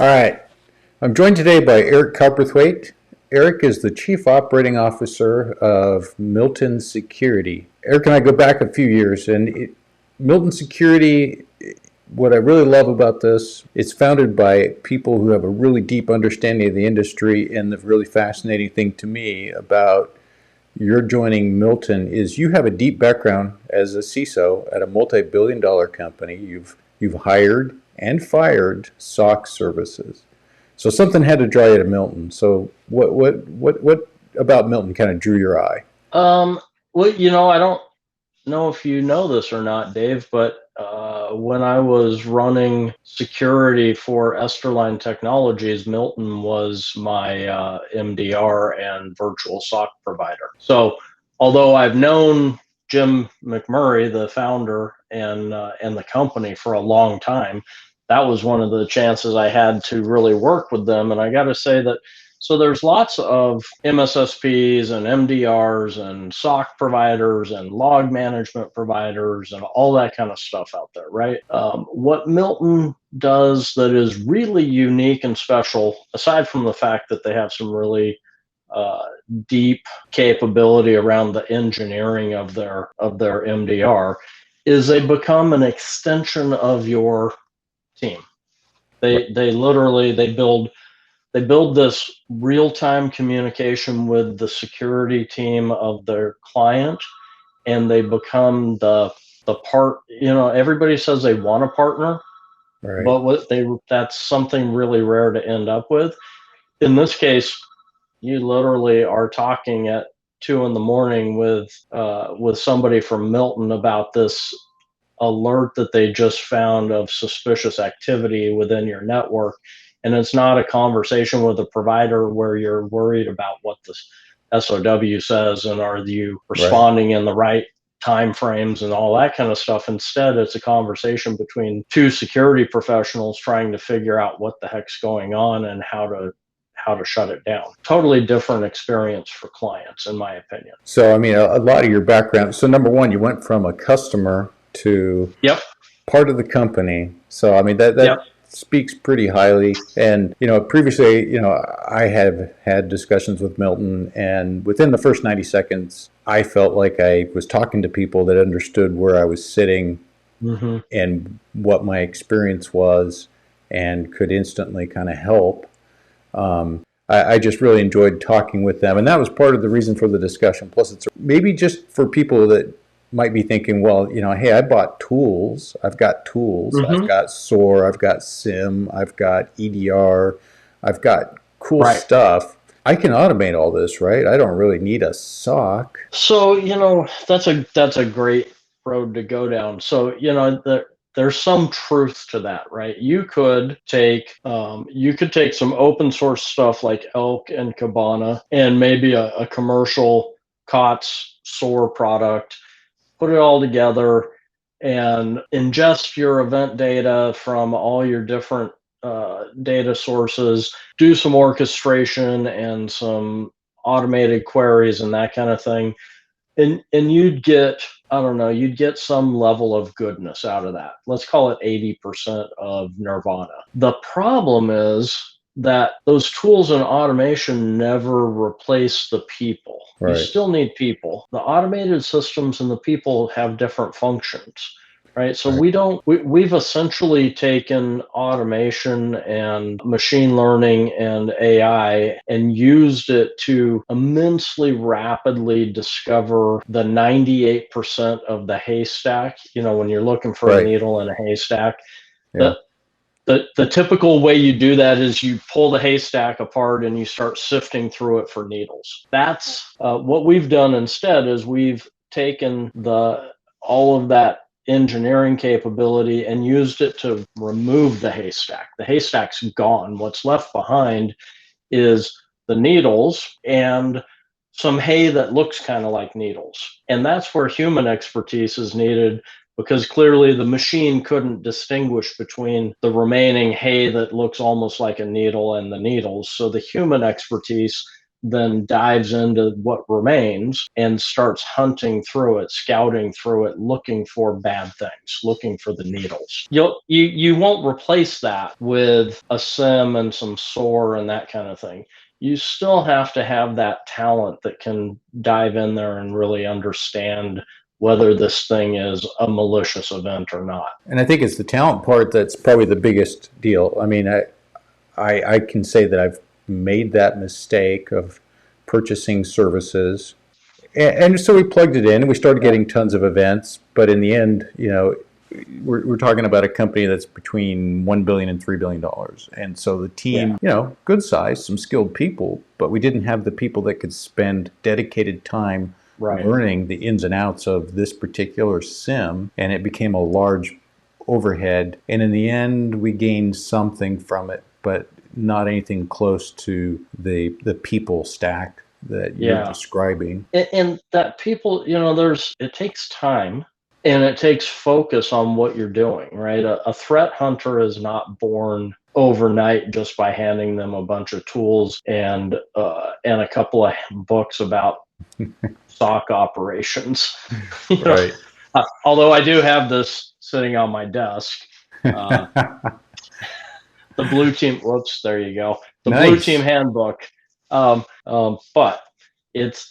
All right. I'm joined today by Eric Cowperthwaite. Eric is the Chief Operating Officer of Milton Security. Eric and I go back a few years, and Milton Security, what I really love about this, it's founded by people who have a really deep understanding of the industry. And the really fascinating thing to me about your joining Milton is you have a deep background as a CISO at a multi-billion-dollar company. You've hired and fired SOC services. So something had to draw you to Milton. So what about Milton kind of drew your eye? Well, I don't know if you know this or not, Dave, but when I was running security for Esterline Technologies, Milton was my MDR and virtual SOC provider. So, although I've known Jim McMurray, the founder and the company, for a long time, that was one of the chances I had to really work with them. And I got to say that so there's lots of MSSPs and MDRs and SOC providers and log management providers and all that kind of stuff out there, right? What Milton does that is really unique and special, aside from the fact that they have some really uh, deep capability around the engineering of their MDR, is they become an extension of your team. They literally they build this real-time communication with the security team of their client, and they become the part. Everybody says they want a partner, Right. but that's something really rare to end up with. In this case, you literally are talking at 2 in the morning with somebody from Milton about this alert that they just found of suspicious activity within your network. And it's not a conversation with a provider where you're worried about what the SOW says and are you Right. responding in the right time frames and all that kind of stuff. Instead, it's a conversation between two security professionals trying to figure out what the heck's going on and how to shut it down. Totally different experience for clients, in my opinion. So I mean, a lot of your background. So number one, you went from a customer to Yep. part of the company. So I mean that Yep. speaks pretty highly. And previously, I have had discussions with Milton, and within the first 90 seconds, I felt like I was talking to people that understood where I was sitting Hmm. and what my experience was, and could instantly kind of help. I just really enjoyed talking with them, and that was part of the reason for the discussion. Plus, it's maybe just for people that might be thinking, well, hey, I bought tools. I've got tools. I've Hmm. got SOAR. I've got SIM. I've got EDR. I've got cool Right. stuff. I can automate all this, right? I don't really need a SOC. So, that's a great road to go down. So, there's some truth to that, right? You could take some open source stuff like Elk and Kibana and maybe a commercial COTS SOAR product, put it all together and ingest your event data from all your different data sources, do some orchestration and some automated queries and that kind of thing. And you'd get, I don't know, you'd get some level of goodness out of that. Let's call it 80% of nirvana. The problem is that those tools and automation never replace the people. You Right. still need people. The automated systems and the people have different functions, right? So Right. we've essentially taken automation and machine learning and AI and used it to immensely rapidly discover the 98% of the haystack. When you're looking for a Right. needle in a haystack, Yeah. the the typical way you do that is you pull the haystack apart and you start sifting through it for needles. That's what we've done instead is we've taken the all of that engineering capability and used it to remove the haystack. The haystack's gone. What's left behind is the needles and some hay that looks kind of like needles. And that's where human expertise is needed because clearly the machine couldn't distinguish between the remaining hay that looks almost like a needle and the needles. So the human expertise then dives into what remains and starts hunting through it, scouting through it, looking for bad things, looking for the needles. You won't replace that with a sim and some SOAR and that kind of thing. You still have to have that talent that can dive in there and really understand whether this thing is a malicious event or not. And I think it's the talent part that's probably the biggest deal. I mean, I can say that I've made that mistake of purchasing services. And so we plugged it in and we started getting tons of events. But in the end, we're talking about a company that's between $1 billion and $3 billion. And so the team, good size, some skilled people, but we didn't have the people that could spend dedicated time learning the ins and outs of this particular sim. And it became a large overhead. And in the end, we gained something from it, but not anything close to the people stack that you're describing. And that people, it takes time and it takes focus on what you're doing, right? A threat hunter is not born overnight just by handing them a bunch of tools and a couple of books about SOC operations. Right. Although I do have this sitting on my desk. The blue team, whoops, there you go. The nice. Blue Team Handbook. But it's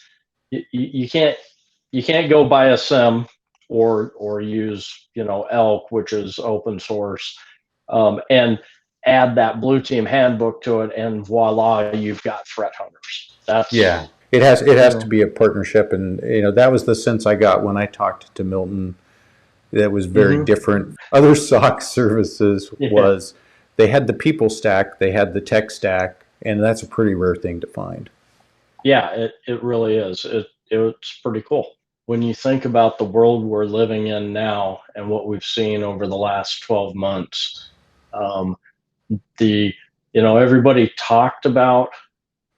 you can't go buy a sim or use Elk, which is open source, and add that Blue Team Handbook to it, and voila, you've got threat hunters. That's It has to be a partnership, and that was the sense I got when I talked to Milton. That was very different. Other SOC services was they had the people stack, they had the tech stack, and that's a pretty rare thing to find. Yeah, it really is. It's pretty cool. When you think about the world we're living in now and what we've seen over the last 12 months, everybody talked about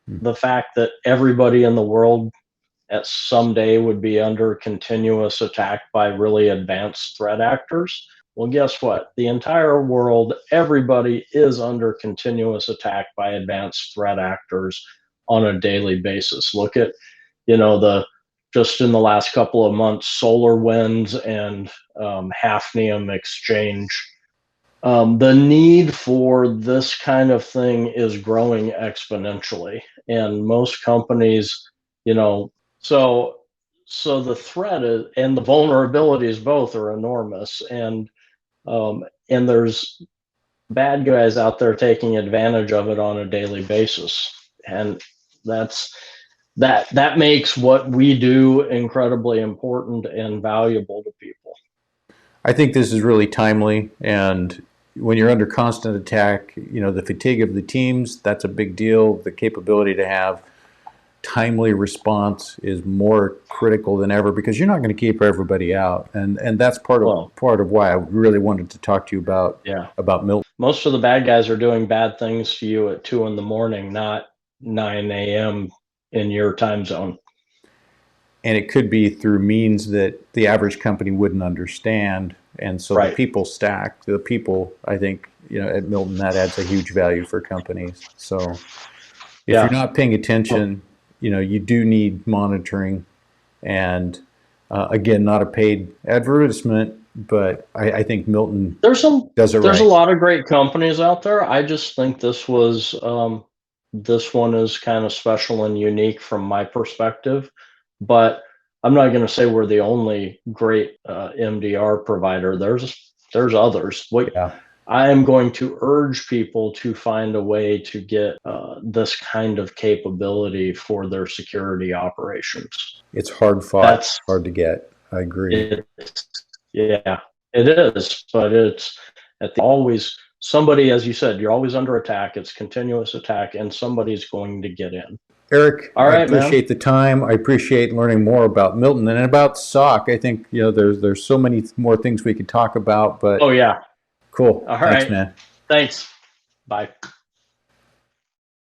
the fact that everybody in the world at some day would be under continuous attack by really advanced threat actors. Well, guess what? The entire world, everybody is under continuous attack by advanced threat actors on a daily basis. Look at, just in the last couple of months, SolarWinds and Hafnium Exchange. The need for this kind of thing is growing exponentially, and most companies, so the threat is, and the vulnerabilities both are enormous, and there's bad guys out there taking advantage of it on a daily basis, and that makes what we do incredibly important and valuable to people. I think this is really timely, and when you're under constant attack, the fatigue of the teams, that's a big deal. The capability to have timely response is more critical than ever because you're not going to keep everybody out, and that's part of why I really wanted to talk to you about Milton. Most of the bad guys are doing bad things to you at 2 a.m, not 9 a.m. in your time zone. And it could be through means that the average company wouldn't understand. And so the people stack, I think, at Milton, that adds a huge value for companies. So if you're not paying attention, you do need monitoring. And again, not a paid advertisement, but I think Milton does it right. There's a lot of great companies out there. I just think this one is kind of special and unique from my perspective. But I'm not going to say we're the only great MDR provider. There's others. I am going to urge people to find a way to get this kind of capability for their security operations. It's hard fought. It's hard to get. I agree. It is. But always somebody, as you said, you're always under attack. It's continuous attack, and somebody's going to get in. Eric, I appreciate the time. I appreciate learning more about Milton and about SOC. I think there's so many more things we could talk about. But cool. Thanks, man. Thanks. Bye.